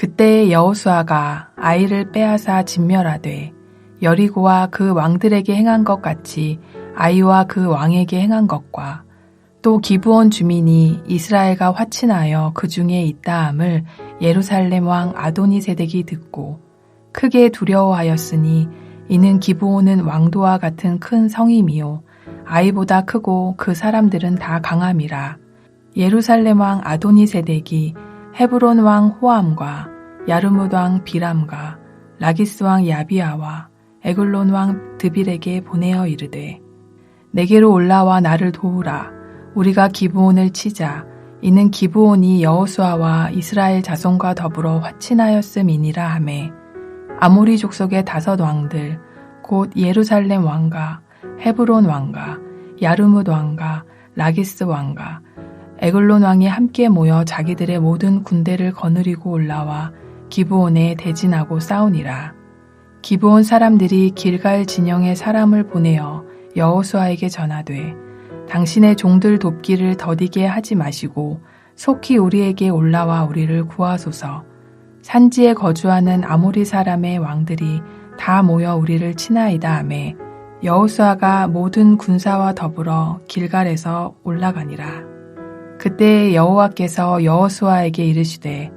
그때에 여호수아가 아이를 빼앗아 진멸하되 여리고와 그 왕들에게 행한 것 같이 아이와 그 왕에게 행한 것과 또 기브온 주민이 이스라엘과 화친하여 그 중에 있다함을 예루살렘 왕 아도니세덱이 듣고 크게 두려워하였으니 이는 기브온은 왕도와 같은 큰 성임이요 아이보다 크고 그 사람들은 다 강함이라. 예루살렘 왕 아도니세덱이 헤브론 왕 호암과 야르뭇 왕 비람과 라기스 왕 야비아와 에글론 왕 드빌에게 보내어 이르되 내게로 올라와 나를 도우라. 우리가 기브온을 치자. 이는 기브온이 여호수아와 이스라엘 자손과 더불어 화친하였음이니라 하매 아모리 족속의 5 왕들 곧 예루살렘 왕과 헤브론 왕과 야르뭇 왕과 라기스 왕과 에글론 왕이 함께 모여 자기들의 모든 군대를 거느리고 올라와 기브온에 대진하고 싸우니라. 기브온 사람들이 길갈 진영에 사람을 보내어 여호수아에게 전하되 당신의 종들 돕기를 더디게 하지 마시고 속히 우리에게 올라와 우리를 구하소서. 산지에 거주하는 아모리 사람의 왕들이 다 모여 우리를 치나이다 하매 여호수아가 모든 군사와 더불어 길갈에서 올라가니라. 그때 여호와께서 여호수아에게 이르시되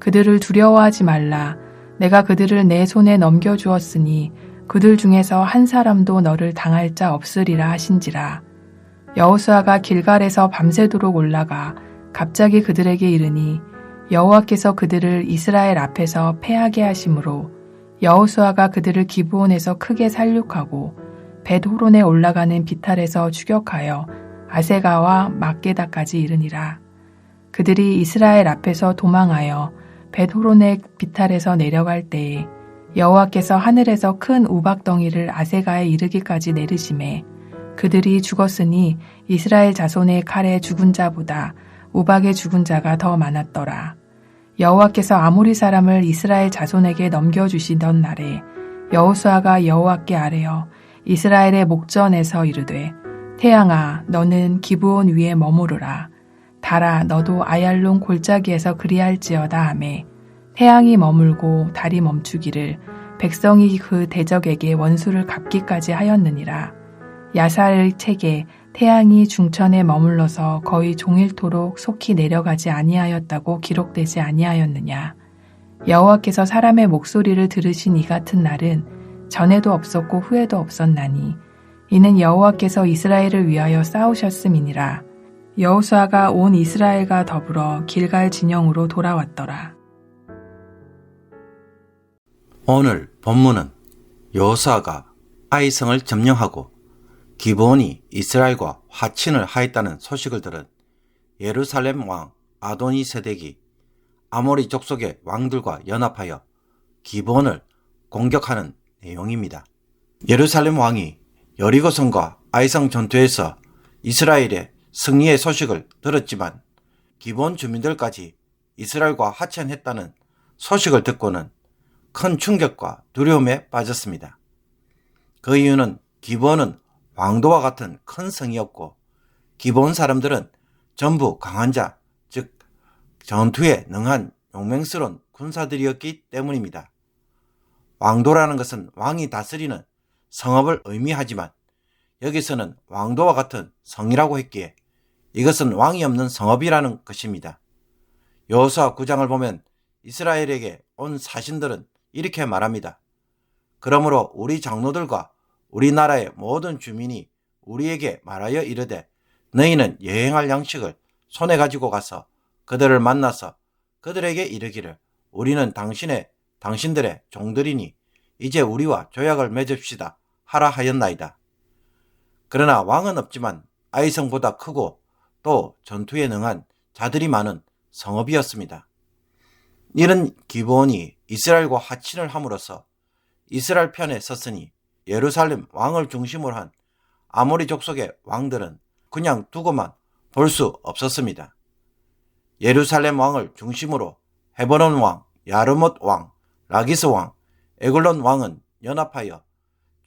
그들을 두려워하지 말라. 내가 그들을 내 손에 넘겨주었으니 그들 중에서 한 사람도 너를 당할 자 없으리라 하신지라. 여호수아가 길갈에서 밤새도록 올라가 갑자기 그들에게 이르니 여호와께서 그들을 이스라엘 앞에서 패하게 하심으로 여호수아가 그들을 기브온에서 크게 살육하고 벳호론에 올라가는 비탈에서 추격하여 아세가와 막게다까지 이르니라. 그들이 이스라엘 앞에서 도망하여 벳호론의 비탈에서 내려갈 때에 여호와께서 하늘에서 큰 우박덩이를 아세가에 이르기까지 내리심에 그들이 죽었으니 이스라엘 자손의 칼에 죽은 자보다 우박에 죽은 자가 더 많았더라. 여호와께서 아모리 사람을 이스라엘 자손에게 넘겨주시던 날에 여호수아가 여호와께 아뢰어 이스라엘의 목전에서 이르되 태양아 너는 기브온 위에 머무르라. 달아 너도 아얄론 골짜기에서 그리할지어다 하매 태양이 머물고 달이 멈추기를 백성이 그 대적에게 원수를 갚기까지 하였느니라. 야살의 책에 태양이 중천에 머물러서 거의 종일토록 속히 내려가지 아니하였다고 기록되지 아니하였느냐. 여호와께서 사람의 목소리를 들으신 이 같은 날은 전에도 없었고 후에도 없었나니 이는 여호와께서 이스라엘을 위하여 싸우셨음이니라. 여호수아가 온 이스라엘과 더불어 길갈 진영으로 돌아왔더라. 오늘 본문은 여호수아가 아이성을 점령하고 기브온이 이스라엘과 화친을 하였다는 소식을 들은 예루살렘 왕 아도니세덱이 아모리 족속의 왕들과 연합하여 기브온을 공격하는 내용입니다. 예루살렘 왕이 여리고성과 아이성 전투에서 이스라엘의 승리의 소식을 들었지만 기브온 주민들까지 이스라엘과 화친했다는 소식을 듣고는 큰 충격과 두려움에 빠졌습니다. 그 이유는 기브온은 왕도와 같은 큰 성이었고 기브온 사람들은 전부 강한 자, 즉 전투에 능한 용맹스러운 군사들이었기 때문입니다. 왕도라는 것은 왕이 다스리는 성읍을 의미하지만 여기서는 왕도와 같은 성이라고 했기에 이것은 왕이 없는 성읍이라는 것입니다. 여호수아 9장을 보면 이스라엘에게 온 사신들은 이렇게 말합니다. 그러므로 우리 장로들과 우리나라의 모든 주민이 우리에게 말하여 이르되 너희는 여행할 양식을 손에 가지고 가서 그들을 만나서 그들에게 이르기를 우리는 당신들의 종들이니 이제 우리와 조약을 맺읍시다 하라 하였나이다. 그러나 왕은 없지만 아이성보다 크고 또 전투에 능한 자들이 많은 성읍이었습니다. 이런 기브온이 이스라엘과 화친을 함으로써 이스라엘 편에 섰으니 예루살렘 왕을 중심으로 한 아모리 족속의 왕들은 그냥 두고만 볼 수 없었습니다. 예루살렘 왕을 중심으로 헤브론 왕, 야르뭇 왕, 라기스 왕, 에글론 왕은 연합하여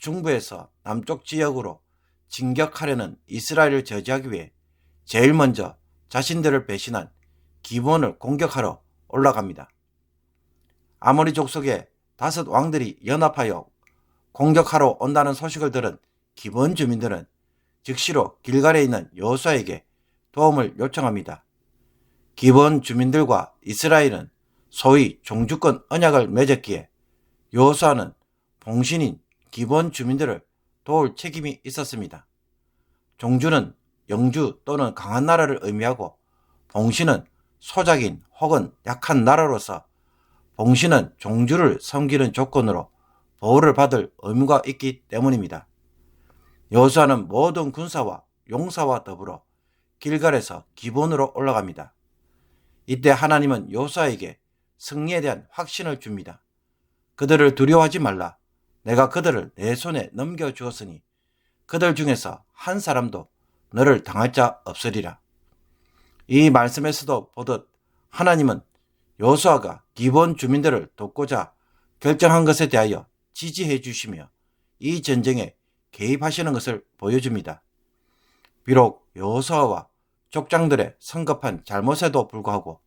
중부에서 남쪽 지역으로 진격하려는 이스라엘을 저지하기 위해 제일 먼저 자신들을 배신한 기브온을 공격하러 올라갑니다. 아모리 족속의 5 왕들이 연합하여 공격하러 온다는 소식을 들은 기브온 주민들은 즉시로 길갈에 있는 여호수아에게 도움을 요청합니다. 기브온 주민들과 이스라엘은 소위 종주권 언약을 맺었기에 여호수아는 봉신인 기브온 주민들을 도울 책임이 있었습니다. 종주는 영주 또는 강한 나라를 의미하고 봉신은 소작인 혹은 약한 나라로서 봉신은 종주를 섬기는 조건으로 보호를 받을 의무가 있기 때문입니다. 여호수아는 모든 군사와 용사와 더불어 길갈에서 기브온으로 올라갑니다. 이때 하나님은 여호수아에게 승리에 대한 확신을 줍니다. 그들을 두려워하지 말라. 내가 그들을 내 손에 넘겨주었으니 그들 중에서 한 사람도 너를 당할 자 없으리라. 이 말씀에서도 보듯 하나님은 여호수아가 기브온 주민들을 돕고자 결정한 것에 대하여 지지해 주시며 이 전쟁에 개입하시는 것을 보여줍니다. 비록 여호수아와 족장들의 성급한 잘못에도 불구하고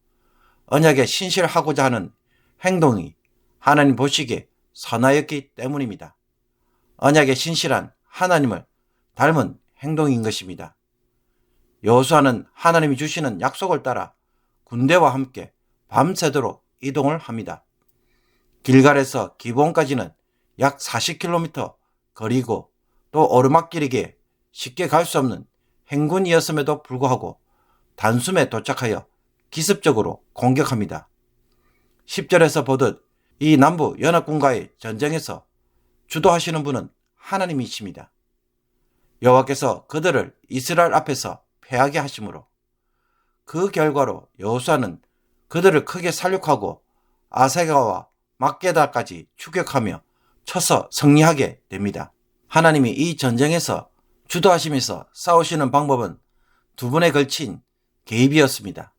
언약에 신실하고자 하는 행동이 하나님 보시기에 선하였기 때문입니다. 언약에 신실한 하나님을 닮은 행동인 것입니다. 여호수아는 하나님이 주시는 약속을 따라 군대와 함께 밤새도록 이동을 합니다. 길갈에서 기브온까지는 약 40km 거리고 또 오르막길이기에 쉽게 갈 수 없는 행군이었음에도 불구하고 단숨에 도착하여 기습적으로 공격합니다. 10절에서 보듯 이 남부 연합군과의 전쟁에서 주도하시는 분은 하나님이십니다. 여호와께서 그들을 이스라엘 앞에서 패하게 하심으로 그 결과로 여호수아는 그들을 크게 살육하고 아세가와 막게다까지 추격하며 쳐서 승리하게 됩니다. 하나님이 이 전쟁에서 주도하시면서 싸우시는 방법은 2번에 걸친 개입이었습니다.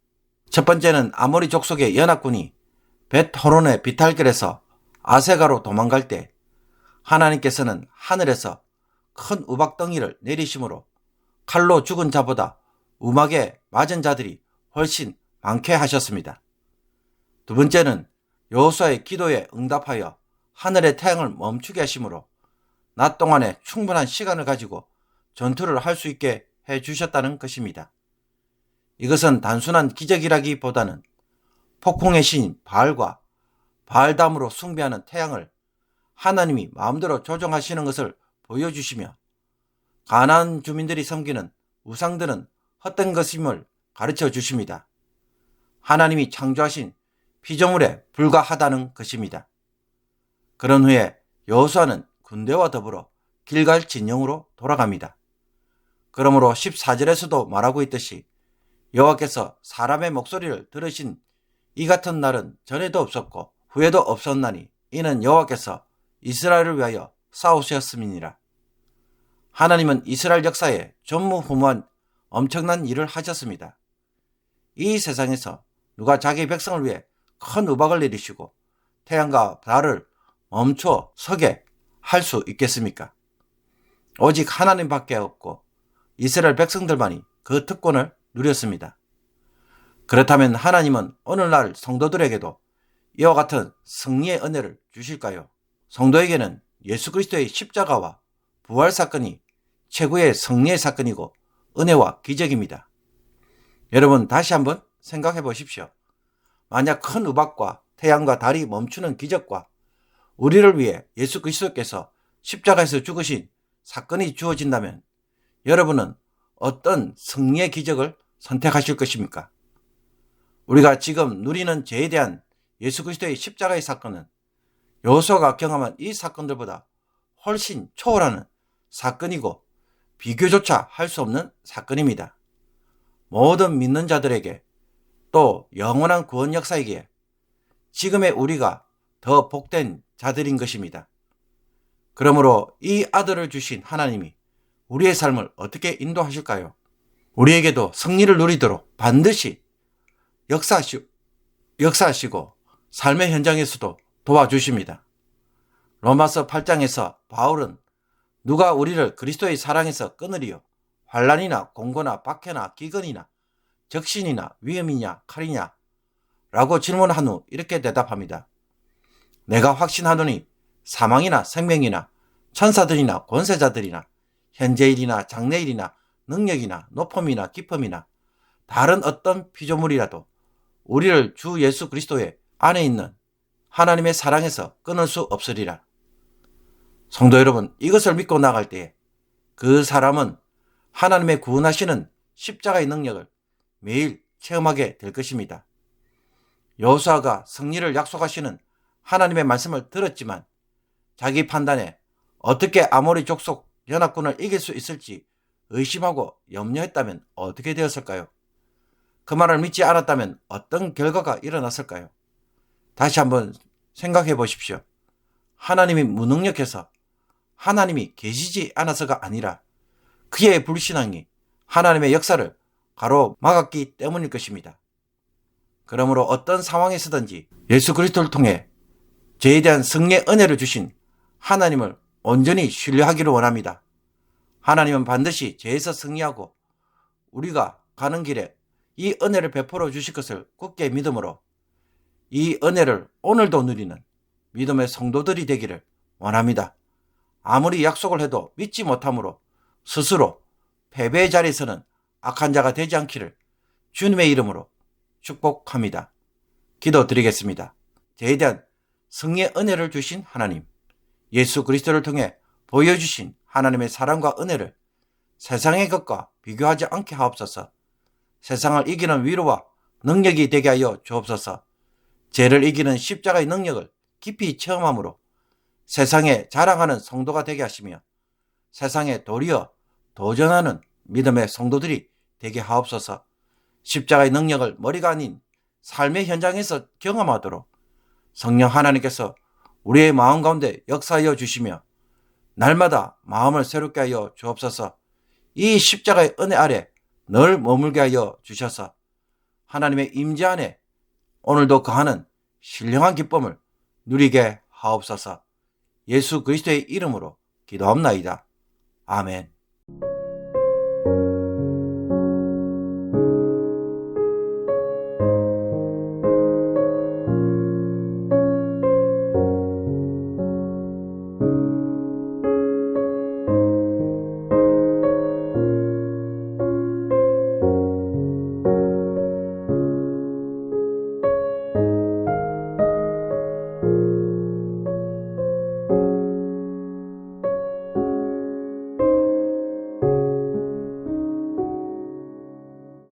첫 번째는 아모리 족속의 연합군이 벳호론의 비탈결에서 아세가로 도망갈 때 하나님께서는 하늘에서 큰 우박덩이를 내리심으로 칼로 죽은 자보다 우막에 맞은 자들이 훨씬 많게 하셨습니다. 두 번째는 여호수아의 기도에 응답하여 하늘의 태양을 멈추게 하심으로 낮 동안에 충분한 시간을 가지고 전투를 할 수 있게 해주셨다는 것입니다. 이것은 단순한 기적이라기보다는 폭풍의 신 바알과 바알담으로 숭배하는 태양을 하나님이 마음대로 조종하시는 것을 보여주시며 가나안 주민들이 섬기는 우상들은 헛된 것임을 가르쳐 주십니다. 하나님이 창조하신 피조물에 불과하다는 것입니다. 그런 후에 여호수아는 군대와 더불어 길갈 진영으로 돌아갑니다. 그러므로 14절에서도 말하고 있듯이 여호와께서 사람의 목소리를 들으신 이 같은 날은 전에도 없었고 후에도 없었나니 이는 여호와께서 이스라엘을 위하여 싸우셨음이니라. 하나님은 이스라엘 역사에 전무후무한 엄청난 일을 하셨습니다. 이 세상에서 누가 자기 백성을 위해 큰 우박을 내리시고 태양과 달을 멈춰 서게 할 수 있겠습니까? 오직 하나님밖에 없고 이스라엘 백성들만이 그 특권을 누렸습니다. 그렇다면 하나님은 오늘날 성도들에게도 이와 같은 승리의 은혜를 주실까요? 성도에게는 예수 그리스도의 십자가와 부활 사건이 최고의 승리의 사건이고 은혜와 기적입니다. 여러분 다시 한번 생각해 보십시오. 만약 큰 우박과 태양과 달이 멈추는 기적과 우리를 위해 예수 그리스도께서 십자가에서 죽으신 사건이 주어진다면 여러분은 어떤 승리의 기적을 선택하실 것입니까? 우리가 지금 누리는 죄에 대한 예수 그리스도의 십자가의 사건은 여호수아가 경험한 이 사건들보다 훨씬 초월하는 사건이고 비교조차 할 수 없는 사건입니다. 모든 믿는 자들에게 또 영원한 구원 역사이기에 지금의 우리가 더 복된 자들인 것입니다. 그러므로 이 아들을 주신 하나님이 우리의 삶을 어떻게 인도하실까요? 우리에게도 승리를 누리도록 반드시 역사하시고 삶의 현장에서도 도와주십니다. 로마서 8장에서 바울은 누가 우리를 그리스도의 사랑에서 끊으리요? 환난이나 공고나 박해나 기근이나 적신이나 위험이냐 칼이냐? 라고 질문한 후 이렇게 대답합니다. 내가 확신하노니 사망이나 생명이나 천사들이나 권세자들이나 현재일이나 장래일이나 능력이나 높음이나 깊음이나 다른 어떤 피조물이라도 우리를 주 예수 그리스도의 안에 있는 하나님의 사랑에서 끊을 수 없으리라. 성도 여러분, 이것을 믿고 나갈 때에 그 사람은 하나님의 구원하시는 십자가의 능력을 매일 체험하게 될 것입니다. 여호수아가 승리를 약속하시는 하나님의 말씀을 들었지만 자기 판단에 어떻게 아모리 족속 연합군을 이길 수 있을지 의심하고 염려했다면 어떻게 되었을까요? 그 말을 믿지 않았다면 어떤 결과가 일어났을까요? 다시 한번 생각해 보십시오. 하나님이 무능력해서 하나님이 계시지 않아서가 아니라 그의 불신앙이 하나님의 역사를 가로막았기 때문일 것입니다. 그러므로 어떤 상황에서든지 예수 그리스도를 통해 죄에 대한 승리의 은혜를 주신 하나님을 온전히 신뢰하기를 원합니다. 하나님은 반드시 죄에서 승리하고 우리가 가는 길에 이 은혜를 베풀어 주실 것을 굳게 믿음으로 이 은혜를 오늘도 누리는 믿음의 성도들이 되기를 원합니다. 아무리 약속을 해도 믿지 못함으로 스스로 패배의 자리에서는 악한 자가 되지 않기를 주님의 이름으로 축복합니다. 기도드리겠습니다. 죄에 대한 승리의 은혜를 주신 하나님, 예수 그리스도를 통해 보여주신 하나님의 사랑과 은혜를 세상의 것과 비교하지 않게 하옵소서. 세상을 이기는 위로와 능력이 되게 하여 주옵소서. 죄를 이기는 십자가의 능력을 깊이 체험함으로 세상에 자랑하는 성도가 되게 하시며 세상에 도리어 도전하는 믿음의 성도들이 되게 하옵소서. 십자가의 능력을 머리가 아닌 삶의 현장에서 경험하도록 성령 하나님께서 우리의 마음 가운데 역사하여 주시며 날마다 마음을 새롭게 하여 주옵소서. 이 십자가의 은혜 아래 늘 머물게 하여 주셔서 하나님의 임재 안에 오늘도 거하는 신령한 기쁨을 누리게 하옵소서. 예수 그리스도의 이름으로 기도합나이다. 아멘.